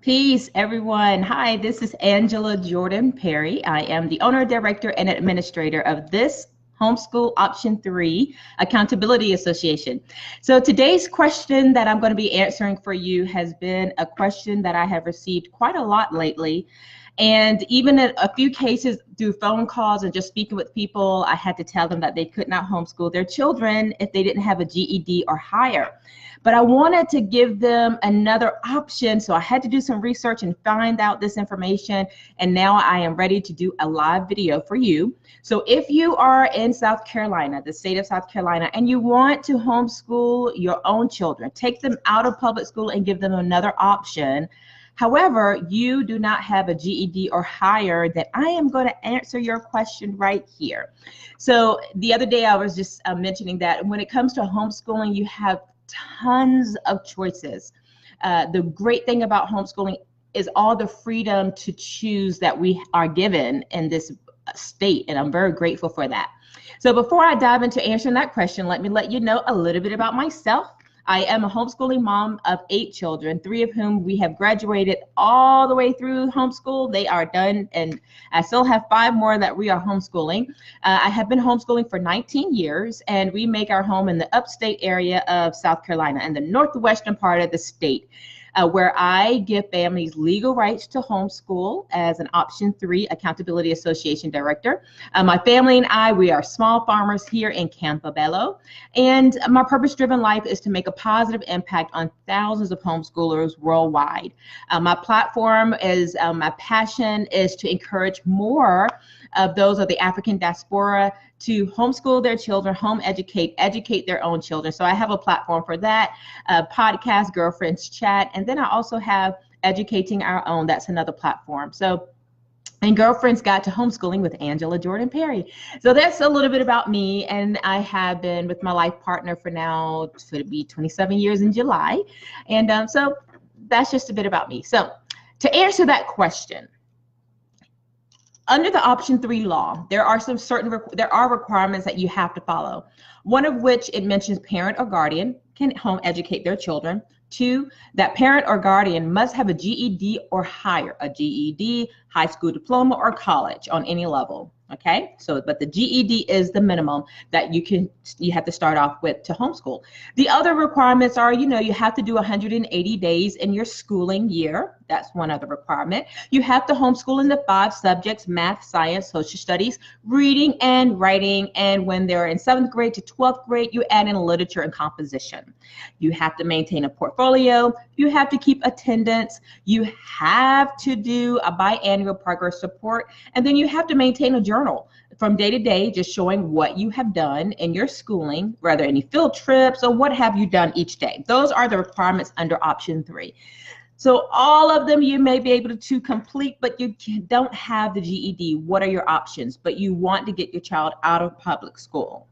Peace, everyone. Hi, this is Angela Jordan Perry. I am the owner, director, and administrator of this Homeschool Option 3 Accountability Association. So today's question that I'm going to be answering for you has been a question that I have received quite a lot lately. And even in a few cases through phone calls and just speaking with people, I had to tell them that they could not homeschool their children if they didn't have a GED or higher. But I wanted to give them another option, so I had to do some research and find out this information, and now I am ready to do a live video for you. So if you are in South Carolina, the state of South Carolina, and you want to homeschool your own children, take them out of public school and give them another option. However, you do not have a GED or higher, then I am going to answer your question right here. So the other day I was just mentioning that when it comes to homeschooling, you have tons of choices. The great thing about homeschooling is all the freedom to choose that we are given in this state, and I'm very grateful for that. So before I dive into answering that question, let me let you know a little bit about myself. I am a homeschooling mom of 8 children, 3 of whom we have graduated all the way through homeschool. They are done, and I still have 5 more that we are homeschooling. I have been homeschooling for 19 years, and we make our home in the upstate area of South Carolina and the northwestern part of the state, where I give families legal rights to homeschool as an Option 3 Accountability Association director. My family and I, we are small farmers here in Campobello, and my purpose-driven life is to make a positive impact on thousands of homeschoolers worldwide. My platform is, my passion is to encourage more of those of the African diaspora to homeschool their children, home educate their own children. So I have a platform for that, podcast, Girlfriends Chat, and then I also have Educating Our Own. That's another platform. So, and Girlfriends Guide to Homeschooling with Angela Jordan Perry. So that's a little bit about me, and I have been with my life partner for now, it'll be 27 years in July, and so that's just a bit about me. So to answer that question, under the Option 3 law, there are some there are requirements that you have to follow. One of which it mentions parent or guardian can home educate their children. 2, that parent or guardian must have a GED or higher, a GED, high school diploma, or college on any level. Okay, so but the GED is the minimum that you have to start off with to homeschool. The other requirements are, you have to do 180 days in your schooling year. That's one other requirement. You have to homeschool in the 5 subjects: math, science, social studies, reading, and writing. And when they're in 7th grade to 12th grade, you add in literature and composition. You have to maintain a portfolio. You have to keep attendance. You have to do a biannual progress report. And then you have to maintain a journal from day to day, just showing what you have done in your schooling, whether any field trips or what have you done each day. Those are the requirements under Option 3. So all of them you may be able to complete, but you don't have the GED. What are your options? But you want to get your child out of public school.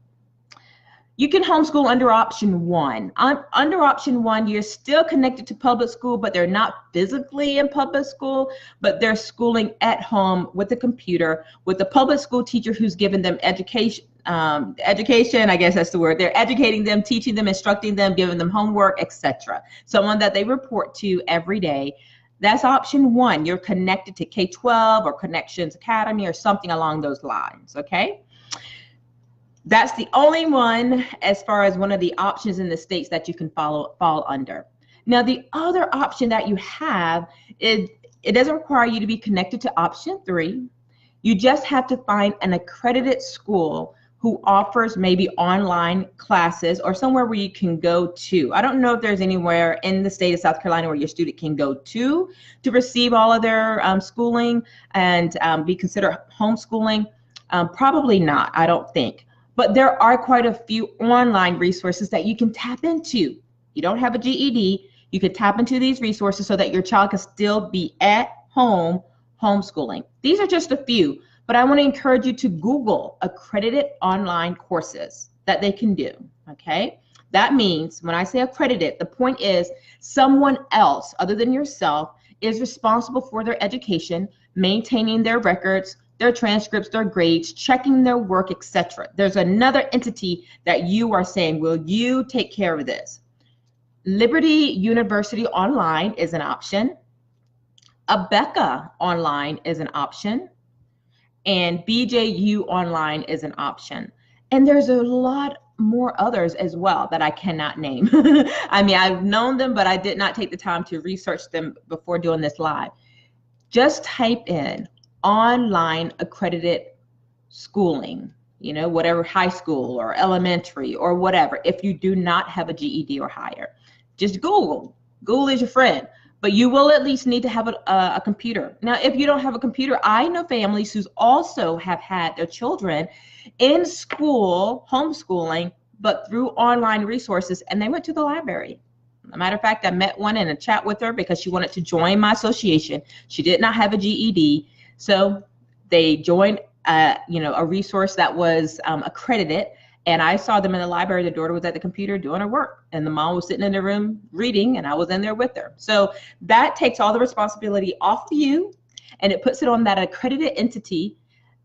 You can homeschool under Option 1. Under Option 1, you're still connected to public school, but they're not physically in public school, but they're schooling at home with a computer, with a public school teacher who's given them education, I guess that's the word. They're educating them, teaching them, instructing them, giving them homework, etc. Someone that they report to every day. That's Option 1. You're connected to K-12 or Connections Academy or something along those lines, okay? That's the only one as far as one of the options in the states that you can fall under. Now, the other option that you have is it doesn't require you to be connected to Option 3. You just have to find an accredited school who offers maybe online classes or somewhere where you can go to. I don't know if there's anywhere in the state of South Carolina where your student can go to receive all of their schooling and be considered homeschooling. Probably not, I don't think. But there are quite a few online resources that you can tap into. You don't have a GED, you can tap into these resources so that your child can still be at home homeschooling. These are just a few, but I want to encourage you to Google accredited online courses that they can do, okay? That means when I say accredited, the point is someone else other than yourself is responsible for their education, maintaining their records, their transcripts, their grades, checking their work, etc. There's another entity that you are saying, will you take care of this? Liberty University Online is an option. Abeka online is an option, and BJU online is an option. And there's a lot more others as well that I cannot name. I mean, I've known them, but I did not take the time to research them before doing this live. Just type in online accredited schooling, you know, whatever, high school or elementary or whatever, if you do not have a GED or higher. Just Google. Google is your friend. But you will at least need to have a computer. Now, if you don't have a computer, I know families who also have had their children in school, homeschooling, but through online resources, and they went to the library. As a matter of fact, I met one in a chat with her because she wanted to join my association. She did not have a GED, so they joined a resource that was accredited. And I saw them in the library. The daughter was at the computer doing her work, and the mom was sitting in the room reading, and I was in there with her. So that takes all the responsibility off of you, and it puts it on that accredited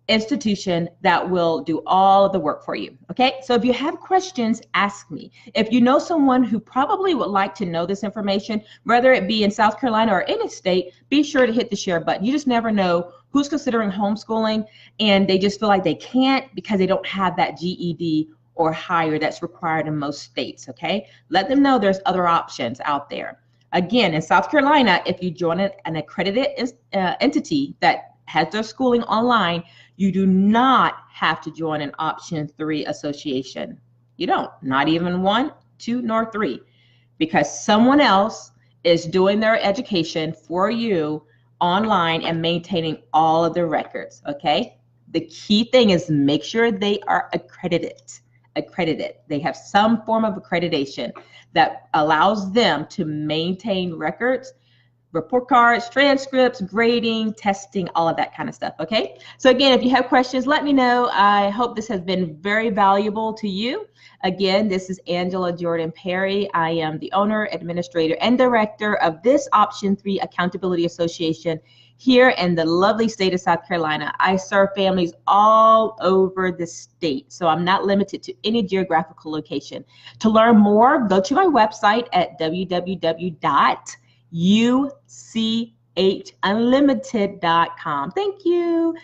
institution that will do all of the work for you. Okay, so if you have questions, ask me. If you know someone who probably would like to know this information, whether it be in South Carolina or any state, be sure to hit the share button. You just never know who's considering homeschooling and they just feel like they can't because they don't have that GED or higher that's required in most states. Okay, let them know there's other options out there. Again, in South Carolina, if you join an accredited entity that has their schooling online, you do not have to join an option 3 association. You don't, not even 1, 2, nor 3, because someone else is doing their education for you online and maintaining all of the records. Okay, the key thing is make sure they are accredited. They have some form of accreditation that allows them to maintain records, report cards, transcripts, grading, testing, all of that kind of stuff. Okay, so again, if you have questions, let me know. I hope this has been very valuable to you. Again, this is Angela Jordan Perry. I am the owner, administrator, and director of this Option 3 Accountability Association here in the lovely state of South Carolina. I serve families all over the state, so I'm not limited to any geographical location. To learn more, go to my website at www.UCHUnlimited.com. Thank you.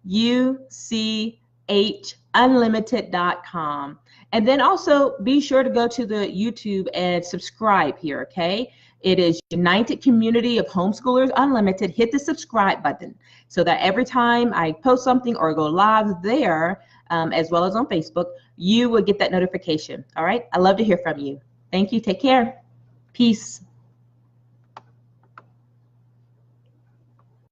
UCHUnlimited.com. And then also be sure to go to the YouTube and subscribe here, okay? It is United Community of Homeschoolers Unlimited. Hit the subscribe button so that every time I post something or go live there, as well as on Facebook, you will get that notification, all right? I love to hear from you. Thank you. Take care. Peace.